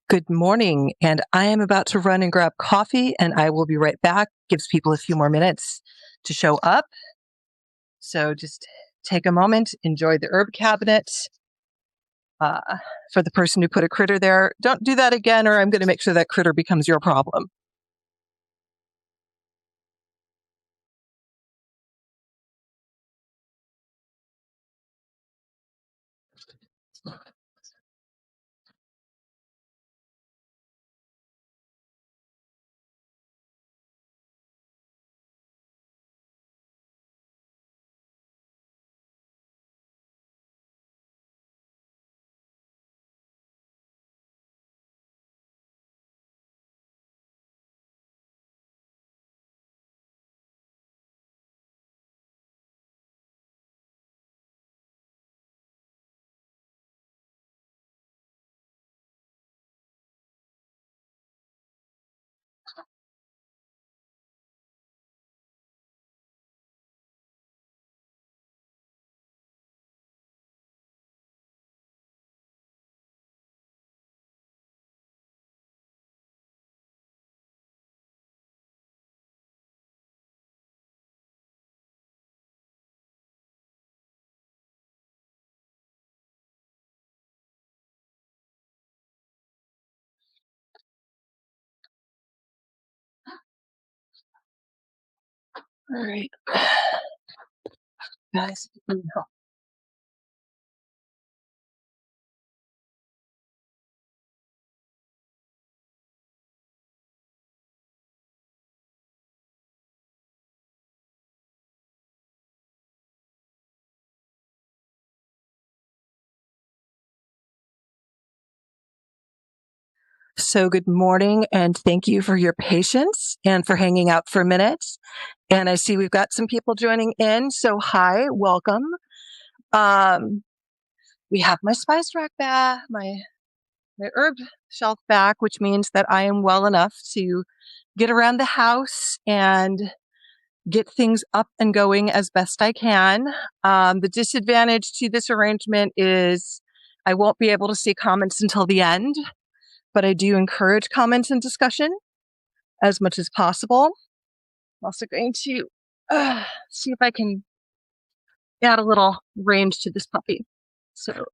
Good morning, and I am about to run and grab coffee, and I will be right back. Gives people a few more minutes to show up. So just take a moment, enjoy the herb cabinet. For the person who put a critter there, don't do that again, or I'm going to make sure that critter becomes your problem. All right, guys. So good morning, and thank you for your patience and for hanging out for a minute. And I see we've got some people joining in. So hi, welcome. We have my spice rack back, my herb shelf back, which means that I am well enough to get around the house and get things up and going as best I can. The disadvantage to this arrangement is I won't be able to see comments until the end, but I do encourage comments and discussion as much as possible. I'm also going to see if I can add a little range to this puppy. So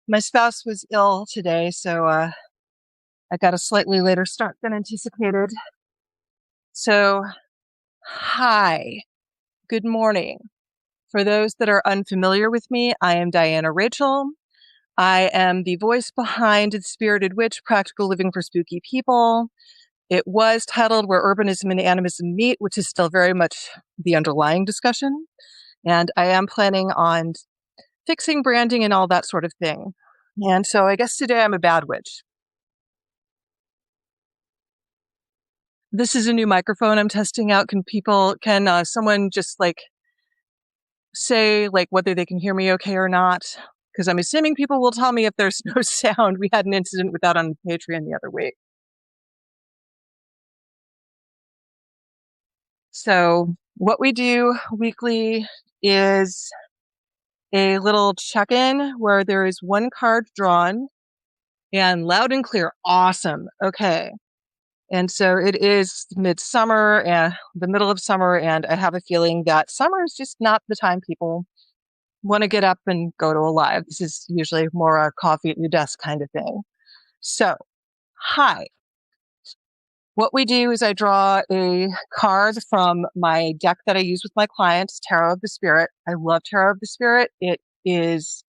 my spouse was ill today, so I got a slightly later start than anticipated. So, hi, good morning. For those that are unfamiliar with me, I am Diana Rachel. I am the voice behind The Spirited Witch, Practical Living for Spooky People. It was titled Where Urbanism and Animism Meet, which is still very much the underlying discussion. And I am planning on fixing branding and all that sort of thing. And so I guess today I'm a bad witch. This is a new microphone I'm testing out. Can someone just say whether they can hear me okay or not? Because I'm assuming people will tell me if there's no sound. We had an incident with that on Patreon the other week. So what we do weekly is a little check-in where there is one card drawn and loud and clear. Awesome. Okay. And so it is midsummer and the middle of summer, and I have a feeling that summer is just not the time people want to get up and go to a live. This is usually more a coffee at your desk kind of thing. So, hi. What we do is I draw a card from my deck that I use with my clients, Tarot of the Spirit. I love Tarot of the Spirit. It is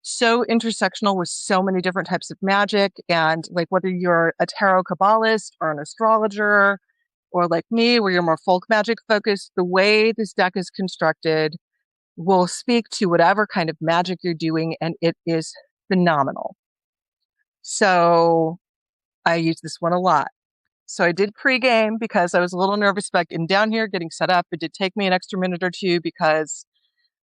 so intersectional with so many different types of magic. And whether you're a tarot kabbalist or an astrologer, or like me, where you're more folk magic focused, the way this deck is constructed will speak to whatever kind of magic you're doing. And it is phenomenal. So I use this one a lot. So I did pregame because I was a little nervous about getting down here, getting set up. It did take me an extra minute or two because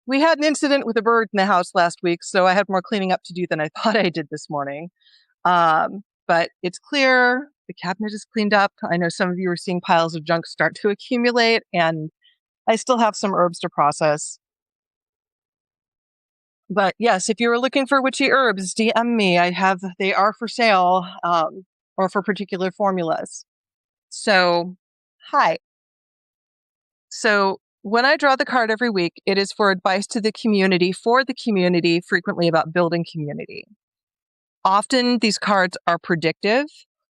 we had an incident with a bird in the house last week, so I had more cleaning up to do than I thought I did this morning. But it's clear. The cabinet is cleaned up. I know some of you are seeing piles of junk start to accumulate, and I still have some herbs to process. But yes, if you were looking for witchy herbs, DM me. They are for sale, or for particular formulas. So, hi. So when I draw the card every week, it is for advice to the community, for the community, frequently about building community. Often these cards are predictive.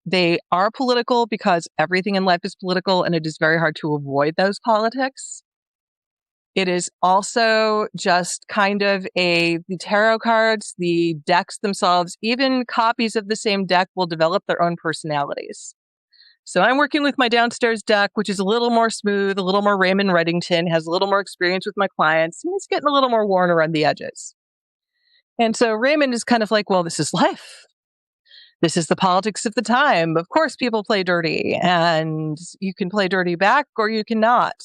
They are political because everything in life is political and it is very hard to avoid those politics. It is also just kind of the tarot cards, the decks themselves, even copies of the same deck will develop their own personalities. So I'm working with my downstairs deck, which is a little more smooth, a little more Raymond Reddington, has a little more experience with my clients, and it's getting a little more worn around the edges. And so Raymond is kind of like, well, this is life. This is the politics of the time. Of course, people play dirty, and you can play dirty back or you cannot.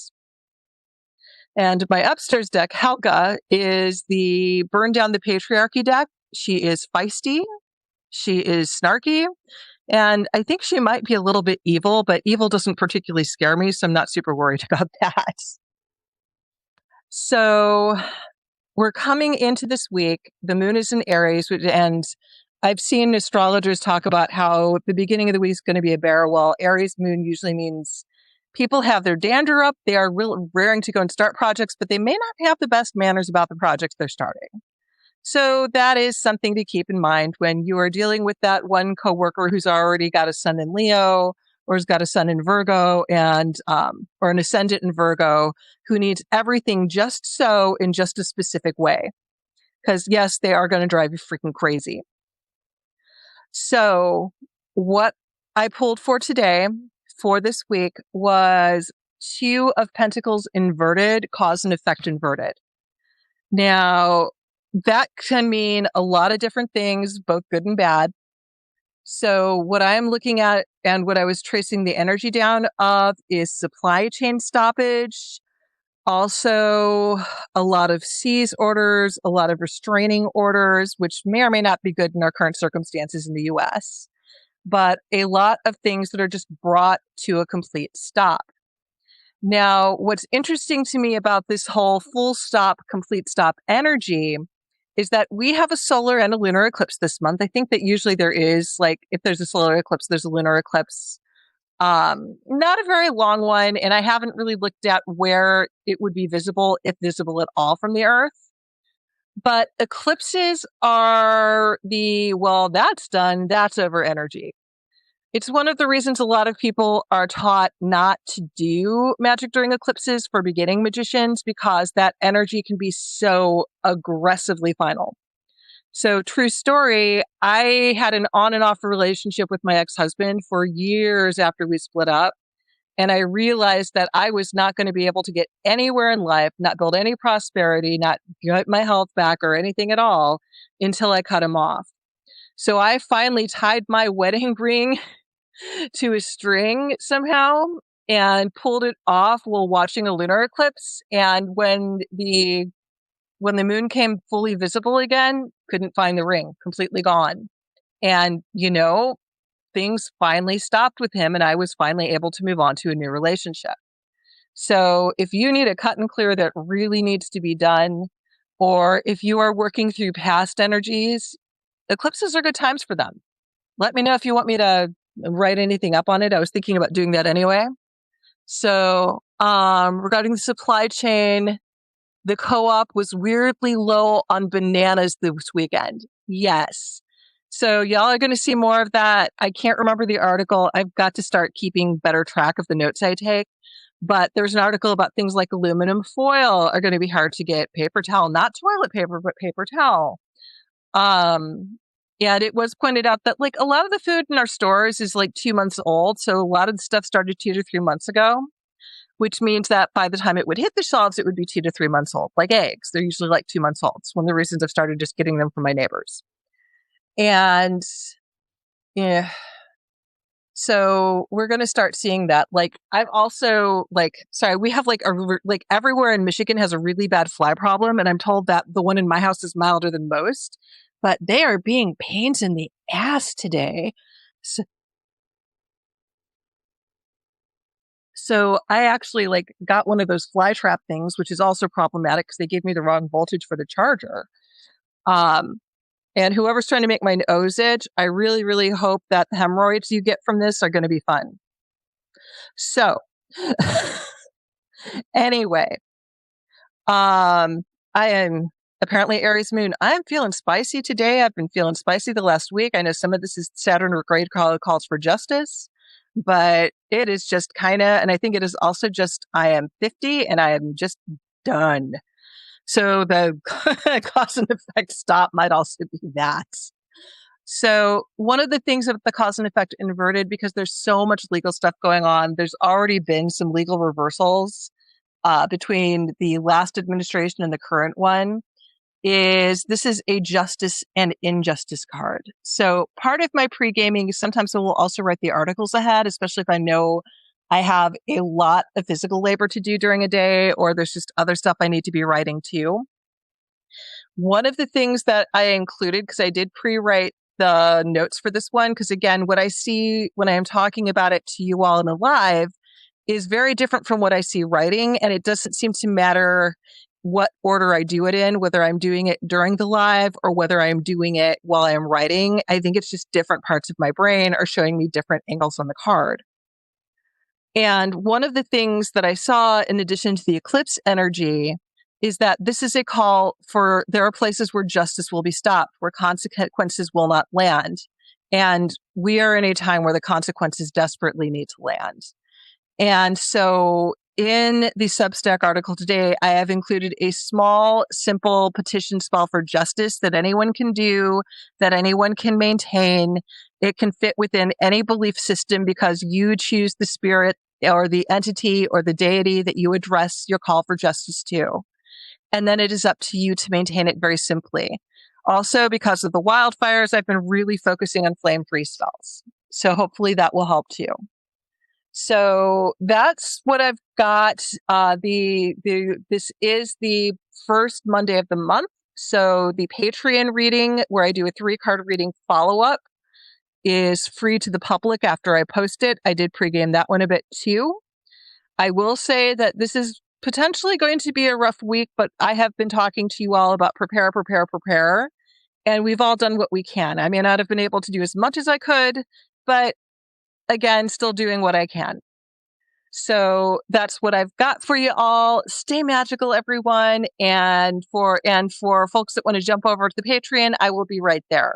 And my upstairs deck, Helga, is the Burn Down the Patriarchy deck. She is feisty. She is snarky. And I think she might be a little bit evil, but evil doesn't particularly scare me, so I'm not super worried about that. So we're coming into this week. The moon is in Aries, and I've seen astrologers talk about how the beginning of the week is going to be a bear. Well, Aries moon usually means people have their dander up. They are raring to go and start projects, but they may not have the best manners about the projects they're starting. So that is something to keep in mind when you are dealing with that one coworker who's already got a sun in Leo or has got a sun in Virgo and or an ascendant in Virgo who needs everything just so in just a specific way. Because yes, they are going to drive you freaking crazy. So what I pulled for today for this week was Two of Pentacles inverted, cause and effect inverted. Now, that can mean a lot of different things, both good and bad. So what I'm looking at and what I was tracing the energy down of is supply chain stoppage, also a lot of seize orders, a lot of restraining orders, which may or may not be good in our current circumstances in the US, but a lot of things that are just brought to a complete stop. Now, what's interesting to me about this whole full stop, complete stop energy is that we have a solar and a lunar eclipse this month. I think that usually there is, like, if there's a solar eclipse, there's a lunar eclipse. Not a very long one, and I haven't really looked at where it would be visible, if visible at all, from the Earth. But eclipses are well, that's done, that's over energy. It's one of the reasons a lot of people are taught not to do magic during eclipses for beginning magicians, because that energy can be so aggressively final. So, true story, I had an on and off relationship with my ex-husband for years after we split up. And I realized that I was not going to be able to get anywhere in life, not build any prosperity, not get my health back or anything at all until I cut him off. So I finally tied my wedding ring to a string somehow and pulled it off while watching a lunar eclipse. And when the moon came fully visible again, couldn't find the ring, completely gone. And, things finally stopped with him and I was finally able to move on to a new relationship. So if you need a cut and clear that really needs to be done, or if you are working through past energies, eclipses are good times for them. Let me know if you want me to write anything up on it. I was thinking about doing that anyway. So regarding the supply chain, the co-op was weirdly low on bananas this weekend. Yes. So y'all are going to see more of that. I can't remember the article. I've got to start keeping better track of the notes I take. But there's an article about things like aluminum foil are going to be hard to get, paper towel, not toilet paper, but paper towel. And it was pointed out that like a lot of the food in our stores is like 2 months old. So a lot of the stuff started 2 to 3 months ago, which means that by the time it would hit the shelves, it would be 2 to 3 months old. Like eggs, they're usually like 2 months old. It's one of the reasons I've started just getting them from my neighbors. And yeah, so we're going to start seeing that. Like I've also we have like everywhere in Michigan has a really bad fly problem. And I'm told that the one in my house is milder than most, but they are being pains in the ass today. So I actually got one of those fly trap things, which is also problematic because they gave me the wrong voltage for the charger. Um, and whoever's trying to make my nose itch, I really, really hope that the hemorrhoids you get from this are going to be fun. So anyway, I am apparently Aries moon. I'm feeling spicy today. I've been feeling spicy the last week. I know some of this is Saturn retrograde calls for justice, but it is just kind of, and I think it is also just, I am 50 and I am just done. So the cause and effect stop might also be that. So one of the things of the cause and effect inverted, because there's so much legal stuff going on, there's already been some legal reversals between the last administration and the current one. This is a justice and injustice card. So part of my pre-gaming is sometimes I will also write the articles ahead, especially if I know I have a lot of physical labor to do during a day, or there's just other stuff I need to be writing too. One of the things that I included, because I did pre-write the notes for this one, because again, what I see when I am talking about it to you all in a live is very different from what I see writing. And it doesn't seem to matter what order I do it in, whether I'm doing it during the live or whether I'm doing it while I'm writing. I think it's just different parts of my brain are showing me different angles on the card. And one of the things that I saw in addition to the eclipse energy is that this is a call for, there are places where justice will be stopped, where consequences will not land. And we are in a time where the consequences desperately need to land. And so in the Substack article today, I have included a small, simple petition spell for justice that anyone can do, that anyone can maintain. It can fit within any belief system because you choose the spirit or the entity or the deity that you address your call for justice to. And then it is up to you to maintain it very simply. Also, because of the wildfires, I've been really focusing on flame-free spells. So hopefully that will help too. So that's what I've got. This is the first Monday of the month. So the Patreon reading, where I do a 3-card reading follow-up, is free to the public after I post it. I did pregame that one a bit too. I will say that this is potentially going to be a rough week, but I have been talking to you all about prepare. And we've all done what we can. I may not have been able to do as much as I could, but again, still doing what I can. So that's what I've got for you all. Stay magical, everyone. And for folks that want to jump over to the Patreon, I will be right there.